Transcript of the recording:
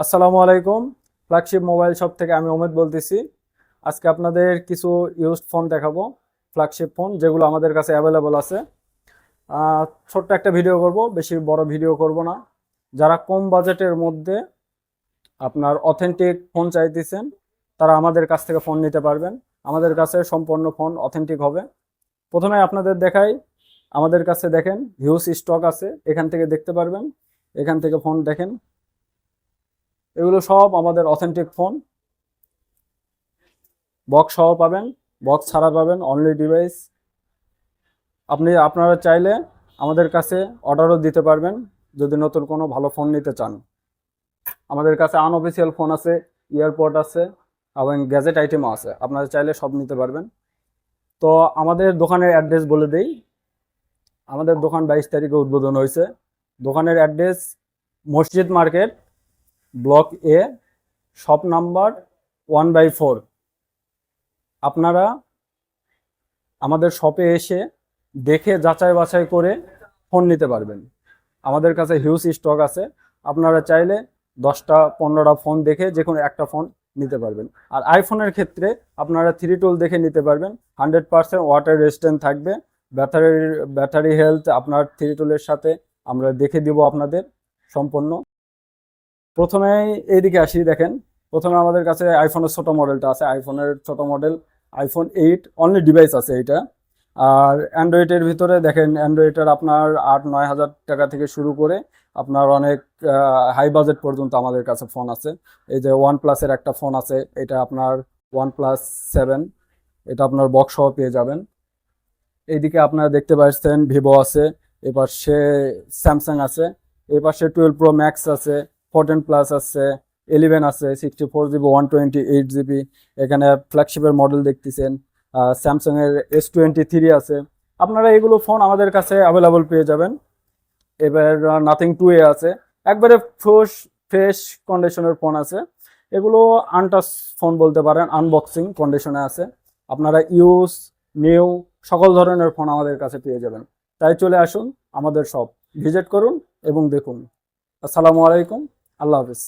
আসসালামু আলাইকুম। Flagship mobile shop থেকে আমি ওমেদ বলতেছি। আজকে আপনাদের কিছু ইউজড ফোন দেখাবো, ফ্ল্যাগশিপ ফোন যেগুলো আমাদের কাছে অ্যাভেলেবল আছে। ছোট্ট একটা ভিডিও করব, বেশি বড় ভিডিও করব না। যারা কম বাজেটের মধ্যে আপনার অথেন্টিক ফোন চাইতেছেন তারা আমাদের কাছ থেকে ফোন নিতে পারবেন। আমাদের কাছে সম্পূর্ণ ফোন অথেন্টিক হবে। প্রথমে আপনাদের দেখাই, আমাদের কাছে দেখেন হিউজ স্টক আছে, এখান থেকে দেখতে পারবেন। এখান থেকে ফোন দেখেন, এগুলো সব আমাদের অথেন্টিক ফোন। বক্স সহ পাবেন, বক্স ছাড়া পাবেন, অনলি ডিভাইস। আপনারা চাইলে আমাদের কাছে অর্ডারও দিতে পারবেন যদি নতুন কোনো ভালো ফোন নিতে চান। আমাদের কাছে আনঅফিসিয়াল ফোন আছে, ইয়ারপড আছে এবং গ্যাজেট আইটেমও আছে, আপনারা চাইলে সব নিতে পারবেন। তো আমাদের দোকানের অ্যাড্রেস বলে দেই। আমাদের দোকান 22 তারিখে উদ্বোধন হয়েছে। দোকানের অ্যাড্রেস মসজিদ মার্কেট, ব্লক এ, শপ নাম্বার 1/4। আপনারা আমাদের শপে এসে দেখে যাচাই বাছাই করে ফোন নিতে পারবেন। আমাদের কাছে হিউজ স্টক আছে, আপনারা চাইলে 10টা 15টা ফোন দেখে যে কোনো একটা ফোন নিতে পারবেন। আর আইফোনের ক্ষেত্রে আপনারা 3 টুল দেখে নিতে পারবেন। 100% ওয়াটার রেজিস্ট্যান্ট থাকবে। ব্যাটারি হেলথ আপনার 3 টুলের সাথে আমরা দেখে দিব আপনাদের সম্পূর্ণ। প্রথমে এইদিকে আসি, দেখেন প্রথমে আমাদের কাছে আইফোনের ছোট মডেলটা আছে। আইফোনের ছোট মডেল আইফোন 8 অনলি ডিভাইস আছে এটা। আর অ্যান্ড্রয়েডের ভিতরে দেখেন, অ্যান্ড্রয়েডের আপনার 8-9 হাজার টাকা থেকে শুরু করে আপনার অনেক হাই বাজেট পর্যন্ত আমাদের কাছে ফোন আছে। এই যে ওয়ান প্লাসের একটা ফোন আছে, এটা আপনার OnePlus 7, এটা আপনার বক্স সহ পেয়ে যাবেন। এইদিকে আপনারা দেখতে পাচ্ছেন ভিভো আছে, এপাশে স্যামসাং আছে, এপাশে 12 Pro Max আছে, 14 প্লাস আছে, 11 আছে, 64 GB, 128 GB। এখানে ফ্ল্যাগশিপের মডেল দেখতেছেন, স্যামসাং এর S23 আছে। আপনারা এগুলো ফোন আমাদের কাছে অ্যাভেলেবল পেয়ে যাবেন। এবার নাথিং 2A আছে, একবারে ফ্রেশ কন্ডিশনের ফোন আছে। এগুলো আনটাচ ফোন বলতে পারেন, আনবক্সিং কন্ডিশনে আছে। আপনারা ইউজ, নিউ সকল ধরনের ফোন আমাদের কাছে পেয়ে যাবেন। তাই চলে আসুন আমাদের শপ, ভিজিট করুন এবং দেখুন। আসসালামু আলাইকুম, আল্লাহ হাফিজ।